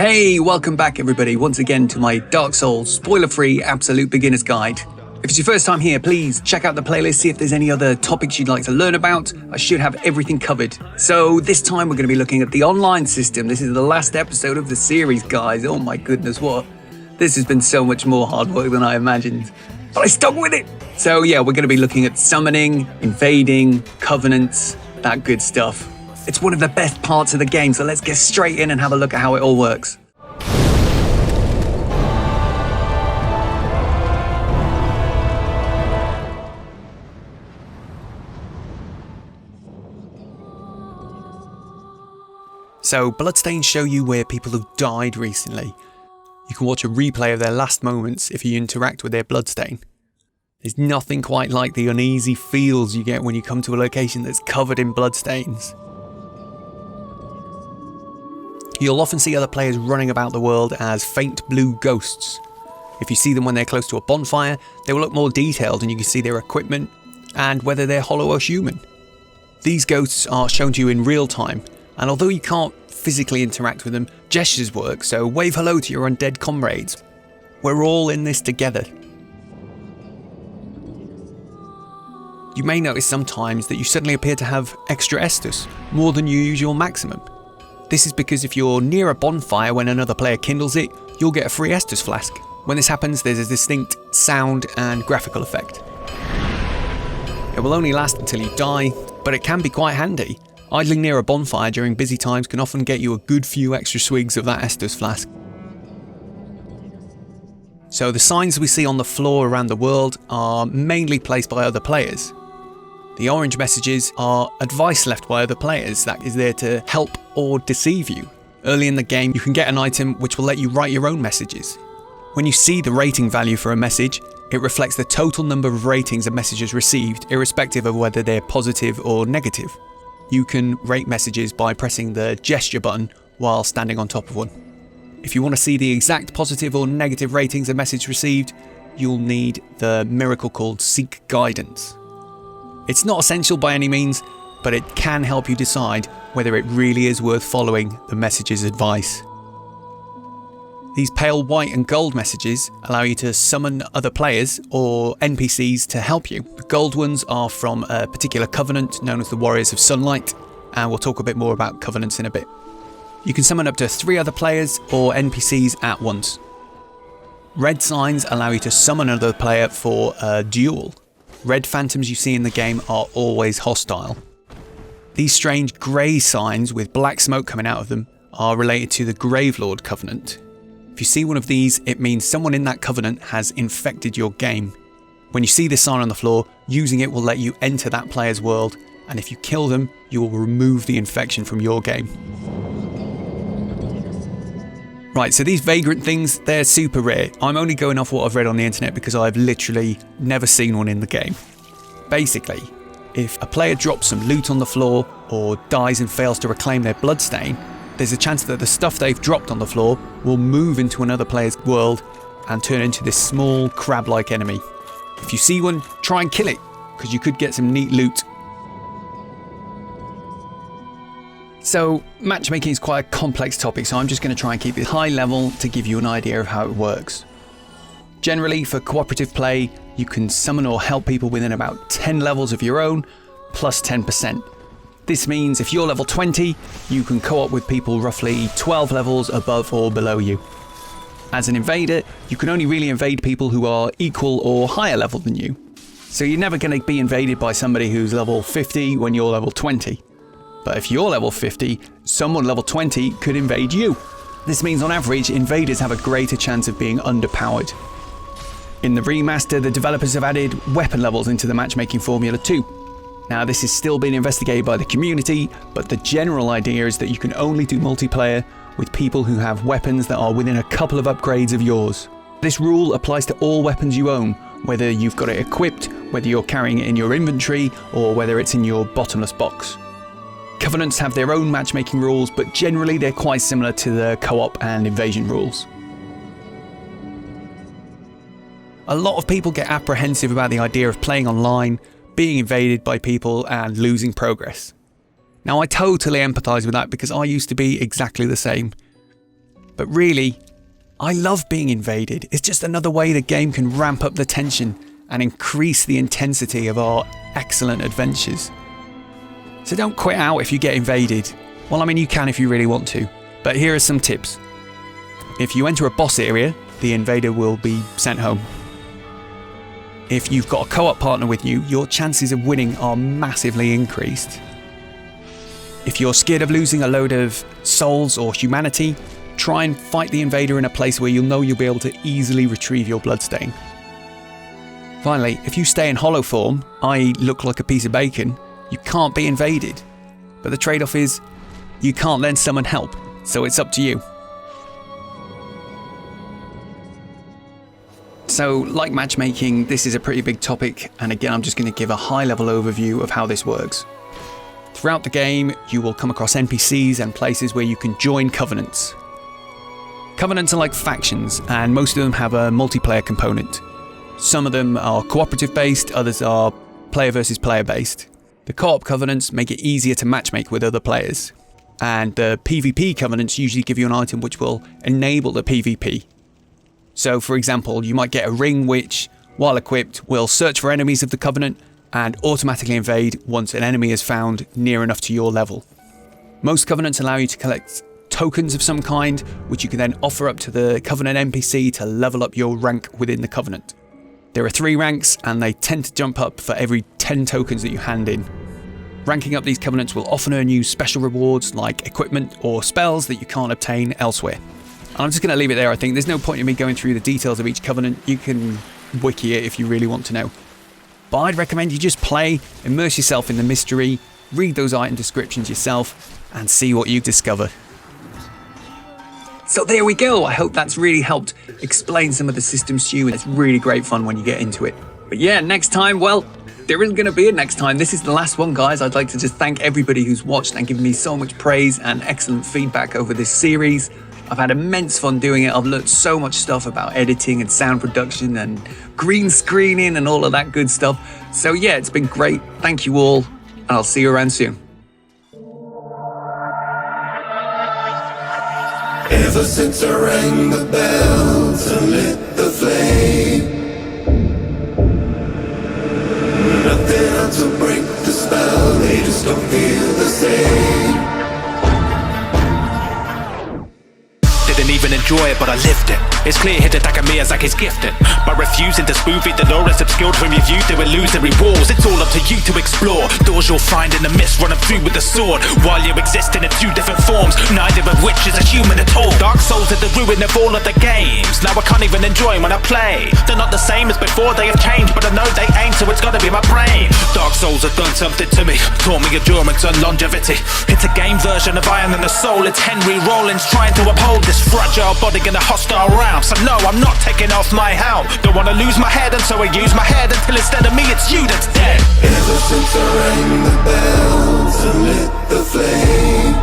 Hey, welcome back everybody once again to my Dark Souls spoiler-free absolute beginner's guide. If it's your first time here, please check out the playlist, see if there's any other topics you'd like to learn about. I should have everything covered. So this time we're going to be looking at the online system. This is the last episode of the series, guys. Oh my goodness, what? This has been so much more hard work than I imagined. But I stuck with it. So yeah, we're going to be looking at summoning, invading, covenants, that good stuff. It's one of the best parts of the game, so let's get straight in and have a look at how it all works. So, Bloodstains show you where people have died recently. You can watch a replay of their last moments if you interact with their bloodstain. There's nothing quite like the uneasy feels you get when you come to a location that's covered in bloodstains. You'll often see other players running about the world as faint blue ghosts. If you see them when they're close to a bonfire, they will look more detailed and you can see their equipment and whether they're hollow or human. These ghosts are shown to you in real time, and although you can't physically interact with them, gestures work, so wave hello to your undead comrades. We're all in this together. You may notice sometimes that you suddenly appear to have extra Estus, more than your usual maximum. This is because if you're near a bonfire when another player kindles it, you'll get a free Estus flask. When this happens, there's a distinct sound and graphical effect. It will only last until you die, but it can be quite handy. Idling near a bonfire during busy times can often get you a good few extra swigs of that Estus flask. So the signs we see on the floor around the world are mainly placed by other players. The orange messages are advice left by other players that is there to help or deceive you. Early in the game, you can get an item which will let you write your own messages. When you see the rating value for a message, it reflects the total number of ratings a message has received, irrespective of whether they're positive or negative. You can rate messages by pressing the gesture button while standing on top of one. If you want to see the exact positive or negative ratings a message received, you'll need the miracle called Seek Guidance. It's not essential by any means, but it can help you decide whether it really is worth following the message's advice. These pale white and gold messages allow you to summon other players or NPCs to help you. The gold ones are from a particular covenant known as the Warriors of Sunlight, and we'll talk a bit more about covenants in a bit. You can summon up to 3 other players or NPCs at once. Red signs allow you to summon another player for a duel. Red phantoms you see in the game are always hostile. These strange grey signs with black smoke coming out of them are related to the Gravelord Covenant. If you see one of these, it means someone in that covenant has infected your game. When you see this sign on the floor, using it will let you enter that player's world, and if you kill them, you will remove the infection from your game. Right, so these vagrant things, they're super rare. I'm only going off what I've read on the internet because I've literally never seen one in the game. Basically, if a player drops some loot on the floor or dies and fails to reclaim their bloodstain, there's a chance that the stuff they've dropped on the floor will move into another player's world and turn into this small crab-like enemy. If you see one, try and kill it, because you could get some neat loot. So, matchmaking is quite a complex topic, so I'm just going to try and keep it high level to give you an idea of how it works. Generally, for cooperative play, you can summon or help people within about 10 levels of your own, plus 10%. This means if you're level 20, you can co-op with people roughly 12 levels above or below you. As an invader, you can only really invade people who are equal or higher level than you. So you're never going to be invaded by somebody who's level 50 when you're level 20. But if you're level 50, someone level 20 could invade you. This means on average, invaders have a greater chance of being underpowered. In the remaster, the developers have added weapon levels into the matchmaking formula too. Now this is still being investigated by the community, but the general idea is that you can only do multiplayer with people who have weapons that are within a couple of upgrades of yours. This rule applies to all weapons you own, whether you've got it equipped, whether you're carrying it in your inventory, or whether it's in your bottomless box. Covenants have their own matchmaking rules, but generally they're quite similar to the co-op and invasion rules. A lot of people get apprehensive about the idea of playing online, being invaded by people and losing progress. Now I totally empathise with that because I used to be exactly the same. But really, I love being invaded. It's just another way the game can ramp up the tension and increase the intensity of our excellent adventures. So don't quit out if you get invaded. Well, I mean, you can if you really want to, but here are some tips. If you enter a boss area, the invader will be sent home. If you've got a co-op partner with you, your chances of winning are massively increased. If you're scared of losing a load of souls or humanity, try and fight the invader in a place where you'll know you'll be able to easily retrieve your bloodstain. Finally, if you stay in hollow form, i.e. look like a piece of bacon, you can't be invaded. But the trade-off is, you can't then summon help, so it's up to you. So, like matchmaking, this is a pretty big topic, and again I'm just going to give a high-level overview of how this works. Throughout the game, you will come across NPCs and places where you can join covenants. Covenants are like factions, and most of them have a multiplayer component. Some of them are cooperative based, others are player versus player based. The co-op covenants make it easier to matchmake with other players, and the PvP covenants usually give you an item which will enable the PvP. So for example, you might get a ring which, while equipped, will search for enemies of the covenant and automatically invade once an enemy is found near enough to your level. Most covenants allow you to collect tokens of some kind, which you can then offer up to the covenant NPC to level up your rank within the covenant. There are 3 ranks, and they tend to jump up for every 10 tokens that you hand in. Ranking up these covenants will often earn you special rewards like equipment or spells that you can't obtain elsewhere. And I'm just going to leave it there. I think there's no point in me going through the details of each covenant. You can wiki it if you really want to know. But I'd recommend you just play, immerse yourself in the mystery, read those item descriptions yourself, and see what you discover. So there we go. I hope that's really helped explain some of the systems to you. It's really great fun when you get into it. But yeah, next time, well, there isn't going to be a next time. This is the last one, guys. I'd like to just thank everybody who's watched and given me so much praise and excellent feedback over this series. I've had immense fun doing it. I've learned so much stuff about editing and sound production and green screening and all of that good stuff. So yeah, it's been great. Thank you all, and I'll see you around soon. Ever since I rang the bells and lit the flame, nothing else will break the spell. They just don't feel the same. Didn't even enjoy it, but I lived it. It's clear here that me as like it's gifted. By refusing to spoof it, the lore is obscured from your view through illusory walls. It's all up to you to explore. Doors you'll find in the mist, run them through with the sword. While you exist in 2 different forms, neither of which is a human at all. Dark souls are the ruin of all of the games. Now I can't even enjoy when I play. They're not the same as before, they have changed, but I know they ain't, so it's gotta be my brain. Dark souls have done something to me, taught me endurance and longevity. It's a game version of Iron and the Soul. It's Henry Rollins trying to uphold this fragile body in a hostile realm. So no, I'm not taking off my helm. Don't wanna lose my head, and so I use my head until instead of me it's you that's dead. Ever since I rang the bells and lit the flame,